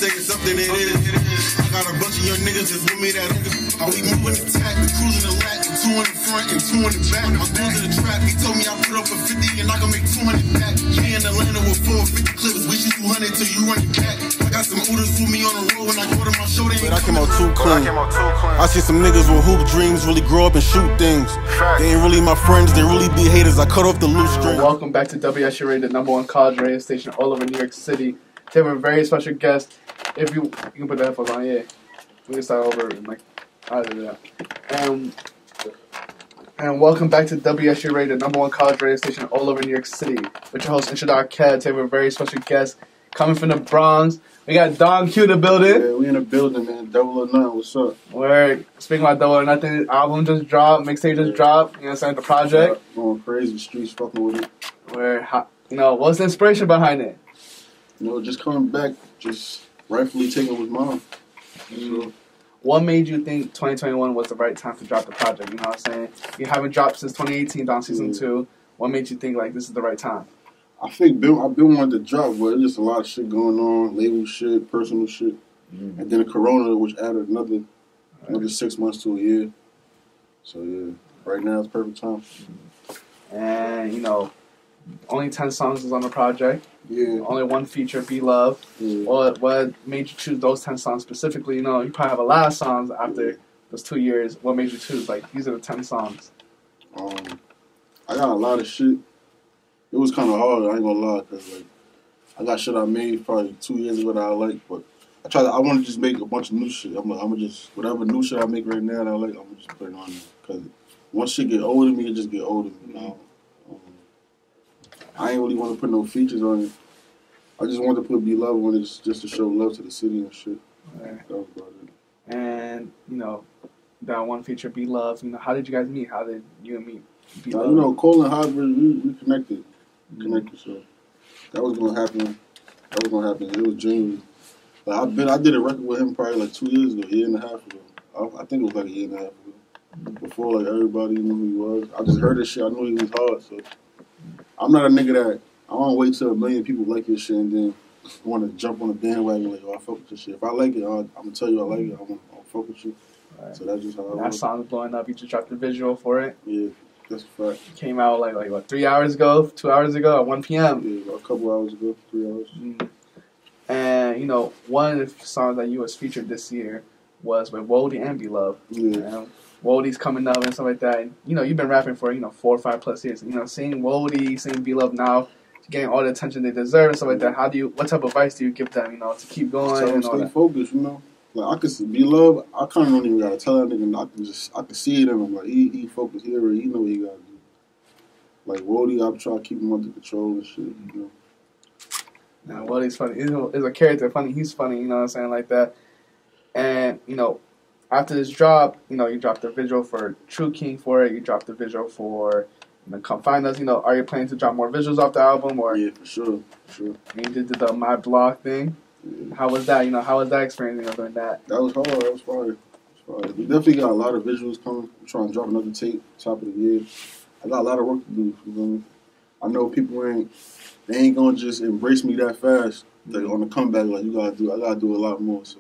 say it's something it is. I got a bunch of young niggas that's with me that I we moving the tack, we cruising the lap, and 2 in the front and 2 in the back. I'm going to the trap, he told me I put up a 50 and I can make 200 back. Me in Atlanta with 450 clips, we shoot 200 till you run it back. I got some oodles with me on the road when I go to my show. But I came out too clean. I see some niggas with hoop dreams really grow up and shoot things. They ain't really my friends, they really be haters. I cut off the loose string. Welcome back to WSJU, the #1 college radio station all over New York City. Today we have a very special guest. If you can put the headphones on, yeah. We can start over and like out of that. And welcome back to WSJU, the #1 college radio station all over New York City. With your host, Inshadar Ked. Today we have a very special guest coming from the Bronx. We got Don Q in the building. Yeah, we in the building, man. Double or Nothing. What's up? We're speaking about Double or Nothing. Album just dropped, mixtape just dropped. You know what I'm saying? The project. Going crazy, streets fucking with it. What's the inspiration behind it? Just coming back, just rightfully taking what's mine. So, what made you think 2021 was the right time to drop the project? You know what I'm saying? You haven't dropped since 2018 Don Season 2. What made you think like this is the right time? I think I've been wanting to drop, but there's just a lot of shit going on, label shit, personal shit, and then the Corona, which added another 6 months to a year. So yeah, right now it's perfect time. And only 10 songs is on the project. Yeah. Only one feature, Be Love. Yeah. What made you choose those 10 songs specifically? You probably have a lot of songs after those 2 years. What made you choose like these are the 10 songs? I got a lot of shit. It was kind of hard, I ain't gonna lie, because like, I got shit I made probably 2 years ago that I like, but I want to just make a bunch of new shit. I'm gonna just, whatever new shit I make right now that I like, I'm gonna just put it on there. Because once shit get older to me, it just get older to me now. I ain't really want to put no features on it. I just wanted to put Be Love on it just to show love to the city and shit. Right. That was about it. And, that one feature, Be Love, how did you guys meet? How did you and me Be Love? Cole and Hybrid, we connected. So that was gonna happen. It was genuine. Like I did a record with him probably like 2 years ago, a year and a half ago. I think it was like a year and a half ago. Before like everybody knew who he was. I just heard this shit. I knew he was hard. So I'm not a nigga that I don't wait till a million people like your shit and then want to jump on the bandwagon like, I fuck with this shit. If I like it, I'm gonna tell you I like it. I'll fuck with you. Right. So that's just how that song's blowing up. You just dropped the visual for it. Yeah. That's a fact. Came out like what, 3 hours ago, 2 hours ago, at 1 p.m. Yeah, a couple hours ago, 3 hours. And one of the songs that you was featured this year was with Wowdy and Be Love. Yeah. Wowdy's coming up and stuff like that. And, you've been rapping for 4 or 5 plus years. Seeing Wowdy, seeing Be Love now, getting all the attention they deserve and stuff like that. What type of advice do you give them? To keep going and all stay that? Focused. Like I could Be Love. I kind of don't even gotta tell that nigga. I can see it in him. Like he focused here. He know what he gotta do. Like Wowdy, I'm trying to keep him under control and shit. Now Wowdy's funny. He's a character. Funny. He's funny. You know what I'm saying, like that. And after this drop, you dropped the visual for True King for it. You dropped the visual for Come Find Us. Are you planning to drop more visuals off the album? Or yeah, for sure. And you did the My Block thing. Yeah. How was that? How was that experience doing that? That was hard. That was fire. We definitely got a lot of visuals coming. I'm trying to drop another tape, top of the year. I got a lot of work to do. You know what I mean? I know people ain't gonna just embrace me that fast. Like on the comeback, like I gotta do a lot more. So,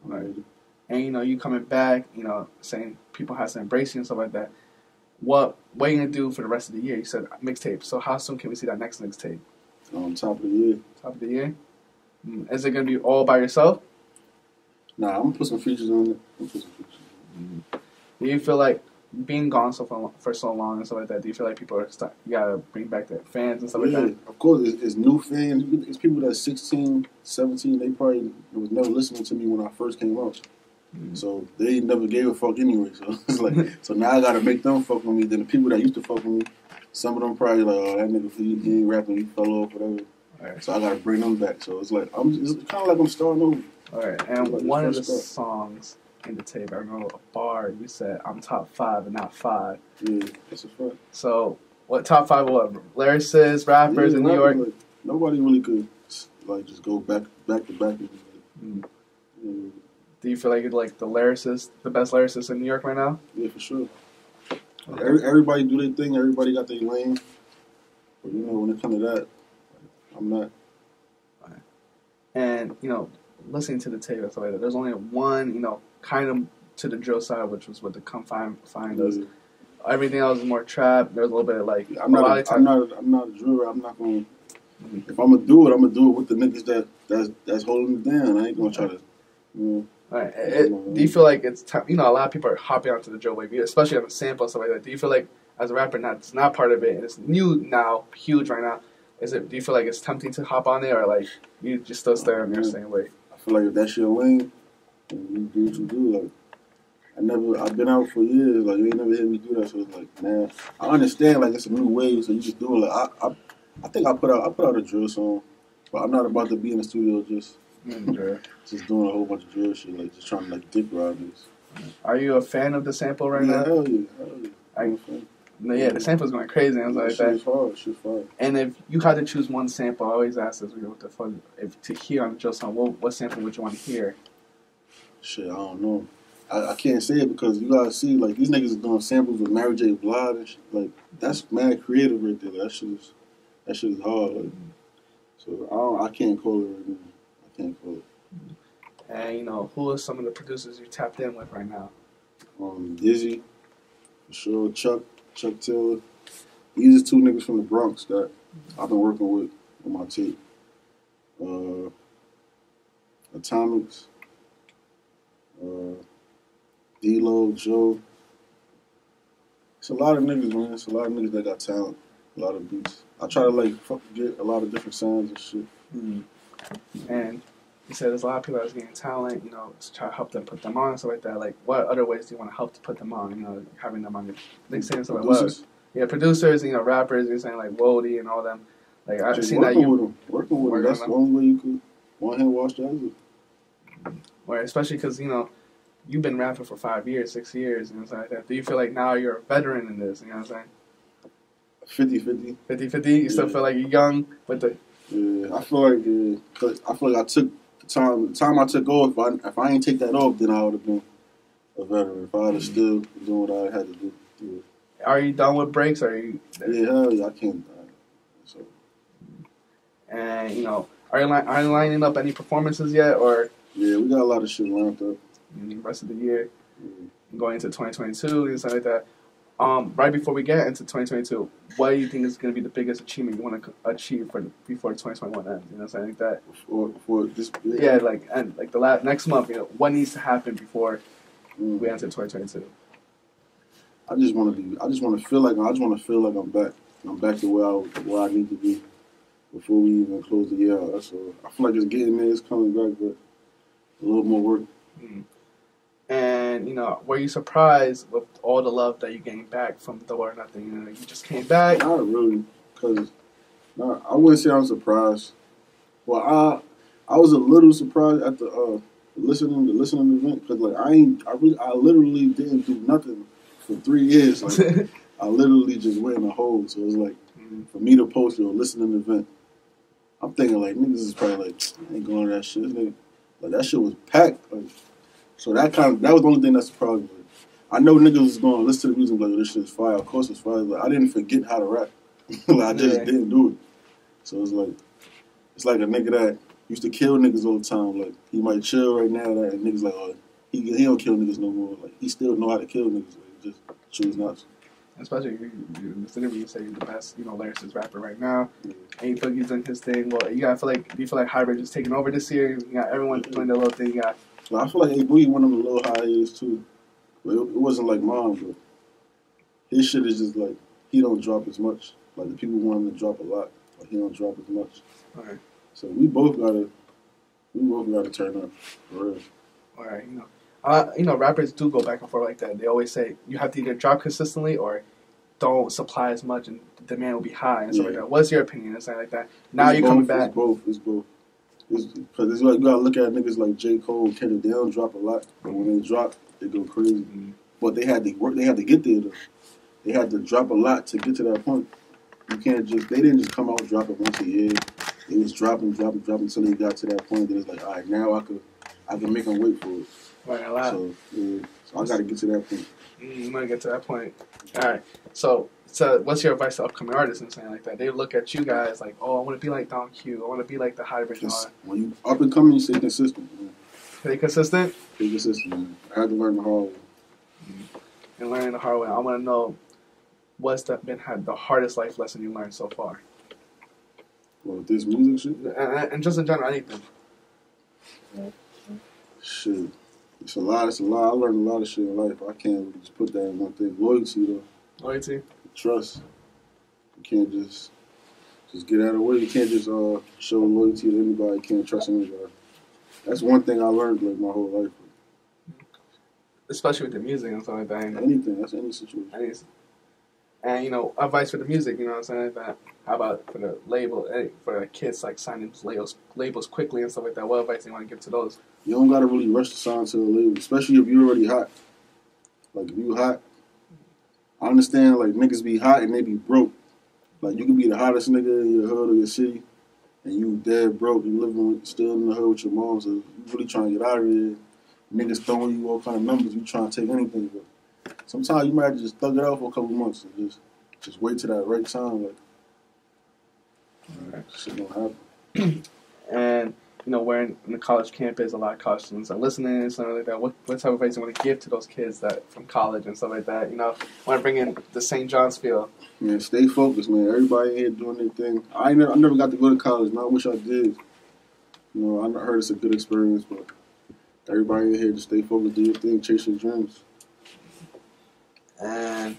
right. And you coming back, saying people have to embrace you and stuff like that. What are you gonna do for the rest of the year? You said mixtape. So how soon can we see that next mixtape? Top of the year. Top of the year. Is it gonna be all by yourself? Nah, I'm gonna put some features on it. Do you feel like being gone for so long and stuff like that? Do you feel like people are you gotta bring back their fans and stuff like that? Of course, it's new fans. It's people that's 16, 17. They probably was never listening to me when I first came out. So they never gave a fuck anyway. So it's like, so now I gotta make them fuck with me. Then the people that used to fuck with me, some of them probably like, oh, that nigga, he ain't rapping, he fell off, whatever. Right. So I gotta bring them back. So it's like it's kind of like I'm starting over. All right. And like one of the songs in the tape, I remember a bar. You said, "I'm top 5 and not 5." Yeah, that's a fact. So what top 5? What lyricists, rappers in New York? Like, nobody really could like just go back to back. Do you feel like you're like the best lyricist in New York right now? Yeah, for sure. Okay. Everybody do their thing. Everybody got their lane. But when it comes to that, I'm not. And listening to the tape and stuff like that, there's only one, you know, kind of to the drill side, which was what the Come Find Us. Everything else is more trap. There's a little bit of like I'm not a driller. I'm not gonna. If I'm gonna do it with the niggas that's holding it down. I ain't gonna try to. You know, right. Do you feel like it's time? You know, a lot of people are hopping onto the drill wave, especially on the sample and stuff like that. Do you feel like as a rapper, it's not part of it, and it's new now, huge right now? Do you feel like it's tempting to hop on it, or like you just still stay on your same way? I feel like if that's your lane, you do what you do. Like I've been out for years. Like you ain't never heard me do that. So it's like, man, I understand. Like it's a new wave, so you just do it. Like I think I put out a drill song, but I'm not about to be in the studio just doing a whole bunch of drill shit, like just trying to like dick ride this. Are you a fan of the sample right now? Hell yeah. I'm a fan. Yeah, the sample's going crazy and stuff like that. Shit's hard. And if you had to choose one sample, I always ask this, what the fuck, to hear on the drill song, what sample would you want to hear? Shit, I don't know. I can't say it because you gotta see, like, these niggas are doing samples with Mary J. Blige and shit. Like, that's mad creative right there. That shit is hard. Like, so I can't call it right now. I can't call it. And, you know, who are some of the producers you tapped in with right now? Dizzy, for sure, Chuck Taylor. These are two niggas from the Bronx that I've been working with on my tape. Atomics, D-Lo, Joe. It's a lot of niggas, man. It's a lot of niggas that got talent, a lot of beats. I try to like get a lot of different sounds and shit. Mm-hmm. And you said there's a lot of people that's getting talent, you know, to try to help them put them on and stuff like that. Like, what other ways do you want to help to put them on? You know, having them on your mixtape and stuff like that. Yeah, producers, you know, rappers. You're saying like Wowdy and all them. Like I've seen that you working with them. That's the only way you could one hand wash the other. Or especially because you know you've been rapping for 5 years, 6 years, and stuff like that. Do you feel like now you're a veteran in this? You know what I'm saying? 50-50. 50-50. You still feel like you're young with the. Yeah, I feel like I took the time I took off. If I ain't take that off, then I would have been a veteran. If I had still been doing what I had to do. Yeah. Are you done with breaks? Or are you? Yeah, hell yeah, I can't. So. And you know, are you lining up any performances yet, or? Yeah, we got a lot of shit lined up. The rest of the year, going into 2022 and stuff like that. Right before we get into 2022, what do you think is going to be the biggest achievement you want to achieve before 2021 ends? You know, something like that. Before this. Yeah, like the next month. You know, what needs to happen before we enter 2022? I just want to feel like I'm back. I'm back to where I need to be before we even close the year out. That's all. I feel like it's getting there. It's coming back, but a little more work. And you know, were you surprised with all the love that you're getting back from Double or Nothing? You know, you just came back. Not really, because I wouldn't say I'm surprised. Well, I was a little surprised at the listening event because like I literally didn't do nothing for 3 years. Like I literally just went in a hole. So it was like for me to post a listening event, I'm thinking like niggas is probably like I ain't going to that shit. Like that shit was packed. Like, so that was the only thing that surprised me. I know niggas was going to listen to the music like, this shit is fire. Of course it's fire. Like, I didn't forget how to rap. Like, I just didn't do it. So it's like a nigga that used to kill niggas all the time. Like, he might chill right now, and niggas like, oh, he don't kill niggas no more. Like, he still know how to kill niggas. Like, just choose not to. Especially in this interview, you say you're the best, you know, lyricist rapper right now. Yeah. And Boogie's doing his thing. Well, do you feel like Hybrid is taking over this year? You got everyone doing their little thing. You got. Well, I feel like Boogie went on a little hiatus too. But it wasn't like mine, but his shit is just like he don't drop as much. Like the people want him to drop a lot, but he don't drop as much. All right. So we both gotta turn up for real. All right, you know, rappers do go back and forth like that. They always say you have to either drop consistently or don't supply as much, and the demand will be high and stuff like that. What's your opinion and something like that? Now you're coming back. It's both. Because it's like you gotta look at niggas like J. Cole, Kendrick. They don't drop a lot, but when they drop, they go crazy. Mm-hmm. But they had to work. They had to get there. Though. They had to drop a lot to get to that point. You can't just. They didn't just come out and drop it once a year. They was dropping until they got to that point. Then it's like, all right, now I can make them wait for it. Right, a lot. So I got to get to that point. You might get to that point. All right. So So, what's your advice to upcoming artists and saying like that? They look at you guys like, oh, I want to be like Don Q. I want to be like the Hybrid. When you up and coming, you stay consistent. Man. Stay consistent. Stay consistent. Man. I had to learn the hard way. And learning the hard way, I want to know what's been the hardest life lesson you learned so far. Well, this music shit, and just in general, anything. Shit, it's a lot. It's a lot. I learned a lot of shit in life. I can't really just put that in one thing. Loyalty, though. Loyalty. Trust. You can't just get out of the way. You can't just show loyalty to anybody. You can't trust anybody. That's one thing I learned like my whole life. Especially with the music and stuff like that. Anything. That's any situation. And, you know, advice for the music, you know what I'm saying? That, how about for the label, for the kids, like, signing labels quickly and stuff like that? What advice do you want to give to those? You don't got to really rush to sign to a label, especially if you're already hot. Like, if you hot, I understand, like, niggas be hot and they be broke. Like, you could be the hottest nigga in your hood or your city, and you dead broke. You living still in the hood with your mom, so you really trying to get out of there. Niggas throwing you all kind of numbers. You trying to take anything, but sometimes you might have to just thug it out for a couple months and just wait till that right time. Like, shit don't happen. And, you know, we're in the college campus, a lot of college students are listening and stuff like that. What type of advice do you want to give to those kids that from college and stuff like that? You know, want to bring in the St. John's feel. Man, stay focused, man. Everybody in here doing their thing. I never got to go to college, and I wish I did. You know, I heard it's a good experience, but everybody in here just stay focused, do your thing, chase your dreams. And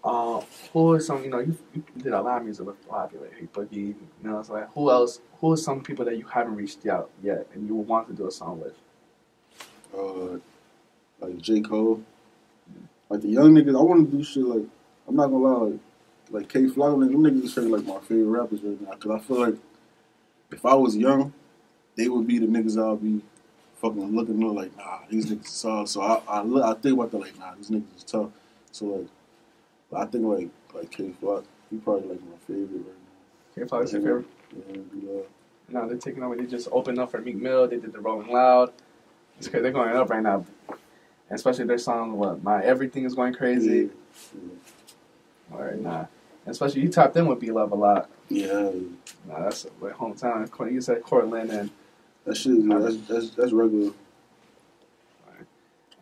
who are some, you know, you did a lot of music with a lot of people, like Boogie, you know, so like, who else, who are some people that you haven't reached out yet and you would want to do a song with? Like J. Cole. Like the young niggas, I want to do shit like, I'm not gonna lie, like K-Fly, like, them niggas are like my favorite rappers right now, because I feel like if I was young, they would be the niggas I'll be fucking looking at like, nah, these niggas is soft. So I think about that like, nah, these niggas is tough. So like, I think like K-Fly, he probably like my favorite right now. K-Fly is your favorite? Yeah, No, they're taking over. They just opened up for Meek Mill. They did the Rolling Loud. It's crazy. They're going up right now. And especially their song, My Everything is Going Crazy. Yeah. All right, nah. And especially you tapped in with B-Love a lot. Yeah. Nah, that's like hometown. You said Cortland and that shit. That's regular. Right.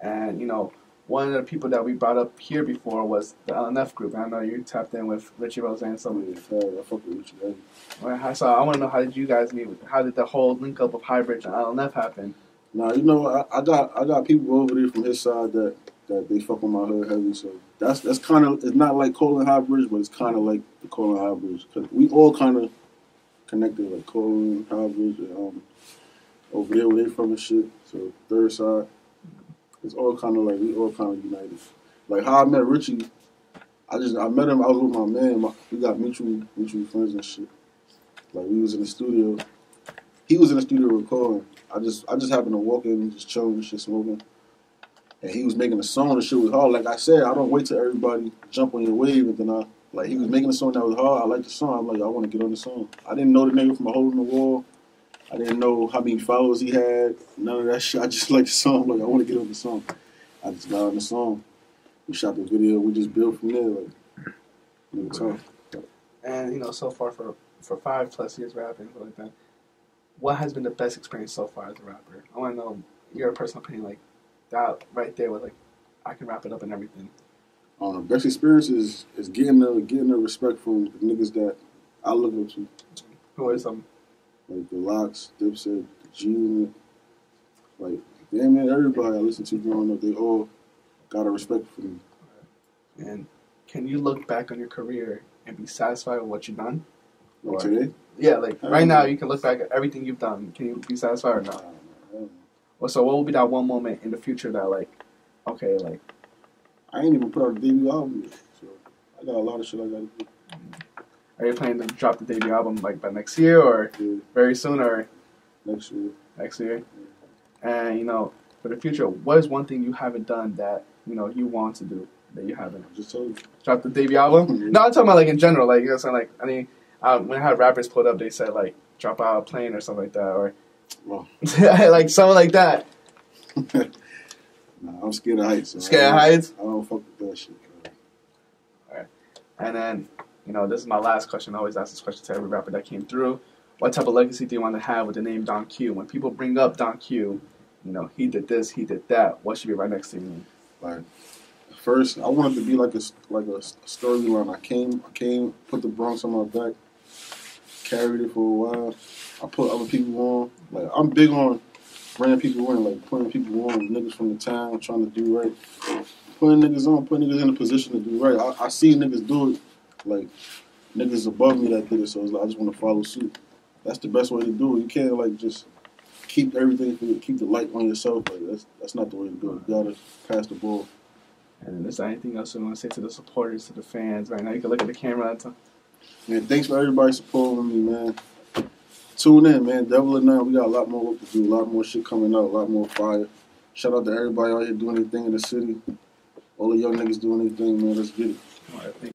And you know, one of the people that we brought up here before was the LNF group. And I know you tapped in with Richie Rose and some. Yeah, I fuck with Richie. Right, so I want to know, how did you guys meet? How did the whole link up of Hybrid and LNF happen? Nah, you know, I got people over there from his side that they fuck with my hood heavy. So that's kind of, it's not like Cole and High Bridge, but it's kind of like the Cole and High Bridge, because we all kind of connected, like Cole and High Bridge, and, over there where they from and shit. So third side, it's all kind of like, we all kind of united. Like how I met Richie, I met him. I was with my man. We got mutual friends and shit. Like we was in the studio. He was in the studio recording. I just happened to walk in and just chilling and shit, smoking. And he was making a song and shit was hard. Like I said, I don't wait till everybody jump on your wave, and then he was making a song that was hard. I like the song. I'm like, I want to get on the song. I didn't know the nigga from a hole in the wall. I didn't know how many followers he had. None of that shit. I just liked the song. I'm like, I want to get on the song. I just got on the song. We shot the video. We just built from there. Like, talk. And you know, so far for 5+ years rapping, like that, what has been the best experience so far as a rapper? I want to know your personal opinion, like that right there, with like I can wrap it up and everything. Best experience is getting the respect from the niggas that I look up to. Who are some? Like the Locks, Dipset, the G-Unit, like damn man, everybody I listened to growing up, they all got a respect for me. And can you look back on your career and be satisfied with what you've done? Like today? Yeah, like right now you can look back at everything you've done. Can you be satisfied or not? Well, so what will be that one moment in the future that like, okay, like I ain't even put out a debut album yet, so I got a lot of shit I gotta do. Are you planning to drop the debut album like by next year or very soon or next year? Next year. Yeah. And you know, for the future, what is one thing you haven't done that you know you want to do that you haven't? I just told you. Drop the debut album? No, I'm talking about like in general, like you know what I'm saying, like I mean, when I had rappers pulled up, they said like drop out a plane or something like that, or like something like that. Nah, I'm scared of heights. So scared of heights? I don't fuck with that shit. Alright. And then, you know, this is my last question. I always ask this question to every rapper that came through. What type of legacy do you want to have with the name Don Q? When people bring up Don Q, you know, he did this, he did that. What should be right next to you? Like, first, I wanted to be like a storyline. I came, put the Bronx on my back, carried it for a while. I put other people on. Like, I'm big on bringing people in, like putting people on, niggas from the town trying to do right. Putting niggas on, putting niggas in a position to do right. I see niggas do it, like niggas above me that did it, so it's like I just want to follow suit. That's the best way to do it. You can't like just keep everything, keep the light on yourself. Like that's not the way to do it. You gotta pass the ball. And is there anything else you want to say to the supporters, to the fans? Right now, you can look at the camera and talk. Man, thanks for everybody supporting me, man. Tune in, man. Devil or None, we got a lot more work to do, a lot more shit coming out, a lot more fire. Shout out to everybody out here doing their thing in the city. All the young niggas doing their thing, man. Let's get it. All right,